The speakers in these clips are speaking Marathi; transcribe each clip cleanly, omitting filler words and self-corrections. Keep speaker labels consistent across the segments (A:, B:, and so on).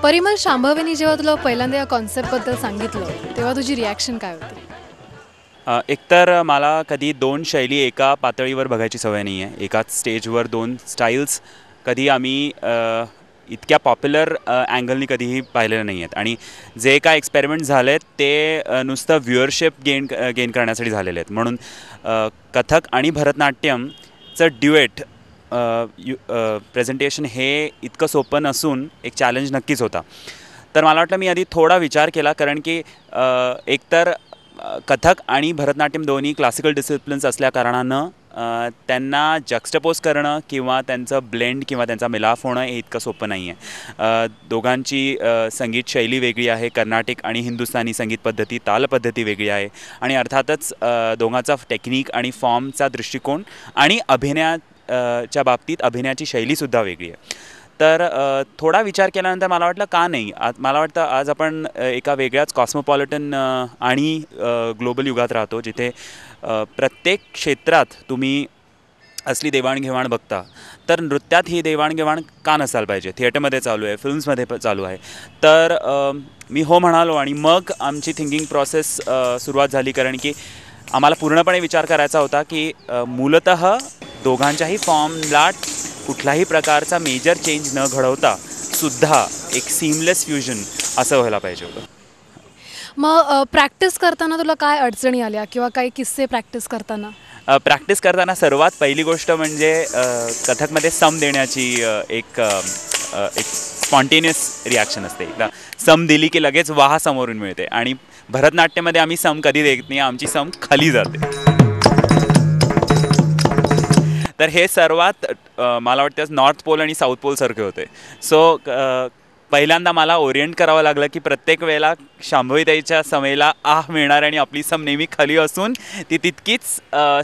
A: परिमल, शांभवीनी जेव्हा तुला पहिल्यांदा या कॉन्सेप्टबद्दल सांगितलं तेव्हा तुझी रिॲक्शन काय होती?
B: एकतर मला कधी दोन शैली एका पातळीवर बघायची सवय नाही आहे. एकाच स्टेजवर दोन स्टाईल्स कधी आम्ही इतक्या पॉप्युलर अँगलनी कधीही पाहिलेलं नाही आहेत. आणि जे काय एक्सपेरिमेंट झाले आहेत ते नुसतं व्ह्युअरशिप गेन करण्यासाठी झालेले आहेत. म्हणून कथक आणि भरतनाट्यमचं ड्युएट प्रेझेंटेशन हे इतकं सोपं नसून एक चॅलेंज नक्कीच होता. तर मला वाटलं मी आधी थोडा विचार केला, कारण की एकतर कथक आणि भरतनाट्यम दोन्ही क्लासिकल डिसिप्लिन्स असल्या कारणानं त्यांना जक्स्टपोज करणं किंवा त्यांचं ब्लेंड किंवा त्यांचा मिलाफ होणं हे इतकं सोपं नाही आहे. दोघांची संगीत शैली वेगळी आहे. कर्नाटिक आणि हिंदुस्थानी संगीत पद्धती, तालपद्धती वेगळी आहे. आणि अर्थातच दोघांचा टेक्निक आणि फॉर्मचा दृष्टिकोन आणि च्या बाबतीत अभिनयाची शैलीसुद्धा वेगळी आहे. तर थोडा विचार केल्यानंतर मला वाटलं का नाही, मला वाटतं आज आपण एका वेगळ्याच कॉस्मोपॉलिटन आणि ग्लोबल युगात राहतो, जिथे प्रत्येक क्षेत्रात तुम्ही असली देवाणघेवाण बघता. तर नृत्यात ही देवाणघेवाण का नसायला पाहिजे? थिएटरमध्ये चालू आहे, फिल्म्समध्ये चालू आहे. तर मी हो म्हणालो आणि मग आमची थिंकिंग प्रोसेस सुरुवात झाली, कारण की आम्हाला पूर्णपणे विचार करायचा होता की मूलतः दोघांच्याही फॉर्मला कुठल्याही प्रकारचा मेजर चेंज न घडवता सुद्धा एक सीमलेस फ्युजन असं व्हायला पाहिजे होतं.
A: मग प्रॅक्टिस करताना तुला काय अडचणी आल्या किंवा काही किस्से प्रॅक्टिस करताना?
B: प्रॅक्टिस करताना सर्वात पहिली गोष्ट म्हणजे कथकमध्ये सम देण्याची एक स्पॉन्टेनियस रिॲक्शन असते. एकदा सम दिली की लगेच वाह समोरून मिळते. आणि भरतनाट्यमध्ये आम्ही सम कधी देत नाही, आमची सम खाली जाते. तर हे सर्वात मला वाटतं नॉर्थ पोल आणि साऊथ पोलसारखे होते. सो पहिल्यांदा मला ओरिएंट करावं लागलं की प्रत्येक वेळेला शांभवीताईच्या समेला आह मिळणार आणि आपली सम नेहमी खाली असून ती तितकीच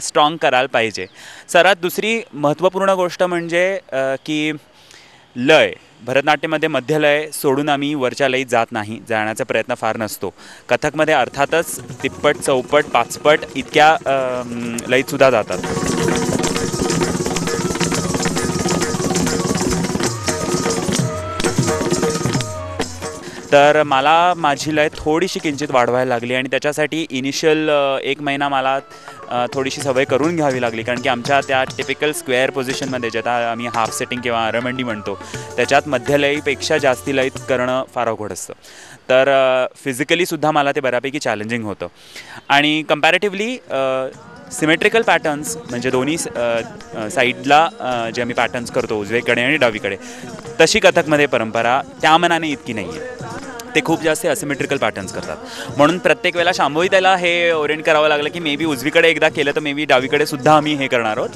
B: स्ट्रॉंग करायला पाहिजे. सर्वात दुसरी महत्त्वपूर्ण गोष्ट म्हणजे की लय. भरतनाट्यमध्ये मध्यलय सोडून आम्ही वरच्या लयीत जात नाही, जाण्याचा प्रयत्न फार नसतो. कथकमध्ये अर्थातच तिप्पट, चौपट, पाचपट इतक्या लयीतसुद्धा जातात. तर मला माझी लय थोडीशी किंचित वाढवायला लागली आणि त्याच्यासाठी इनिशियल 1 महिना मला थोडीशी सवय करून घ्यावी लागली, कारण की आमच्या त्या टिपिकल स्क्वेअर पोझिशनमध्ये ज्याला आम्ही हाफ सेटिंग किंवा अरमंडी म्हणतो त्याच्यात मध्यलयीपेक्षा जास्ती लयीत करणं फार अवघड असतं. तर फिजिकलीसुद्धा मला ते बऱ्यापैकी चॅलेंजिंग होतं. आणि कम्पॅरेटिव्हली सिमेट्रिकल पॅटर्न्स म्हणजे दोन्ही साईडला जे आम्ही पॅटर्न्स करतो उजवीकडे आणि डावीकडे, तशी कथकमध्ये परंपरा त्या मनाने इतकी नाही आहे. ते खूप जास्त असिमेट्रिकल पॅटर्न्स करतात. म्हणून प्रत्येक वेळेला शांभवी त्याला हे ओरिएंट करावं लागलं की मे बी उजवीकडे एकदा केलं तर मे बी डावीकडे सुद्धा आम्ही हे करणार आहोत,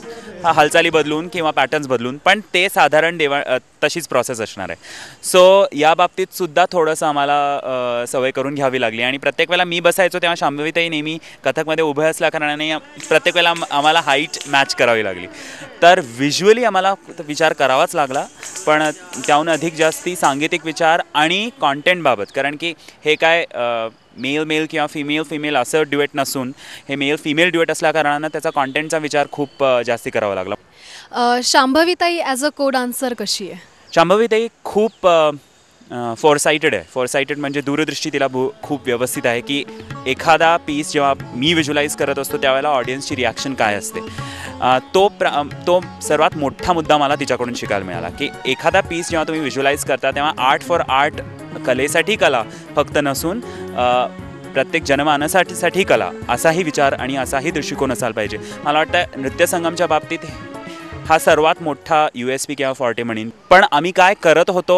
B: हालचाली बदलून किंवा पॅटर्न्स बदलून, पण ते साधारण तशीच प्रोसेस असणार आहे. सो या बाबतीत सुद्धा थोडंसं आम्हाला सवय करून घ्यावी लागली. आणि प्रत्येक वेळेला मी बसायचो तेव्हा शांभवीताई नेहमी कथकमध्ये उभे असल्या कारणाने प्रत्येक वेळेला आम्हाला हाईट मॅच करावी लागली. तर व्हिज्युअली आम्हाला विचार करावाच लागला, पण त्याहून अधिक जास्ती सांगीतिक विचार आणि कॉन्टेंटबाबत, कारण की हे काय मेल मेल किंवा फिमेल फिमेल असं ड्युएट नसून हे मेल फिमेल ड्युएट असल्या कारणानं त्याचा कॉन्टेंटचा विचार खूप जास्ती करावा लागला.
A: शांभवीताई ॲज अ को डान्सर कशी आहे?
B: शांभवीताई खूप फोरसाइटेड आहे. फोरसाइटेड म्हणजे दूरदृष्टी तिला खूप व्यवस्थित आहे की एखादा पीस जेव्हा मी व्हिज्युलाइज करत असतो त्यावेळेला ऑडियन्सची रिॲक्शन काय असते. तो सर्वात मोठा मुद्दा मला तिच्याकडून शिकायला मिळाला की एखादा पीस जेव्हा तुम्ही व्हिज्युलाइज करता तेव्हा आर्ट फॉर आर्ट, कलेसाठी कला फक्त नसून प्रत्येक जनमानसासाठी कला, असाही विचार आणि असाही दृष्टिकोन असायला पाहिजे. मला वाटतं नृत्यसंगमच्या बाबतीत हा सर्वात मोठा USP किंवा फॉर्टे म्हणेन. पण आम्ही काय करत होतो,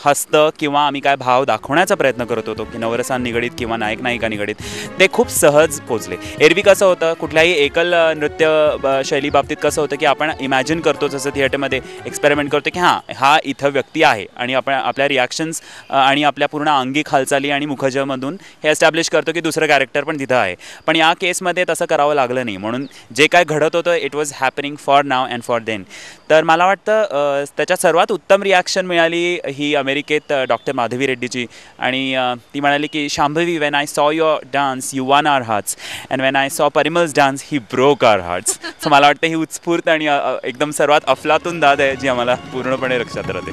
B: हस्त किंवा आम्ही काय भाव दाखवण्याचा प्रयत्न करत होतो की नवरसां निगडीत किंवा नायक नायिका निगडीत, ते खूप सहज पोचले. एरवी कसं होतं, कुठल्याही एकल नृत्य शैली बाबतीत कसं होतं की आपण इमॅजिन करतो, जसं थिएटरमध्ये एक्सपेरिमेंट करतो की हा इथं व्यक्ती आहे आणि आपण आपल्या रिॲक्शन्स आणि आपल्या पूर्ण अंगिक हालचाली आणि मुखजमधून हे एस्टॅब्लिश करतो की दुसरं कॅरेक्टर पण तिथं आहे. पण या केसमध्ये तसं करावं लागलं नाही. म्हणून जे काय घडत होतं it was happening for now and for then. तर मला वाटतं त्याच्यात सर्वात उत्तम रिॲक्शन मिळाली ही अमेरिकेत डॉक्टर माधवी रेड्डीची. आणि ती म्हणाली की Shambhavi, when I saw your dance you won our hearts and when I saw Parimal's dance he broke our hearts. So मला वाटतं ही उत्स्फूर्त आणि एकदम सर्वात अफलातून दाद आहे जी आम्हाला पूर्णपणे लक्षात राहते.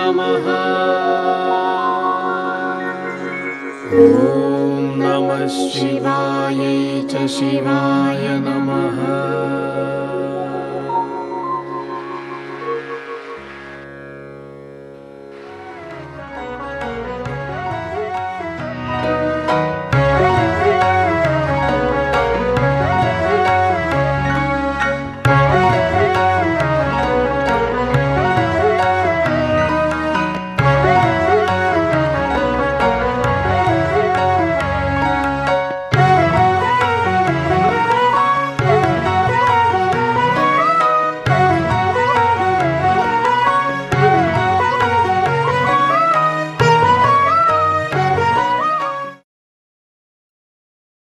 C: नमः ॐ नमः शिवाय च शिवाय नमः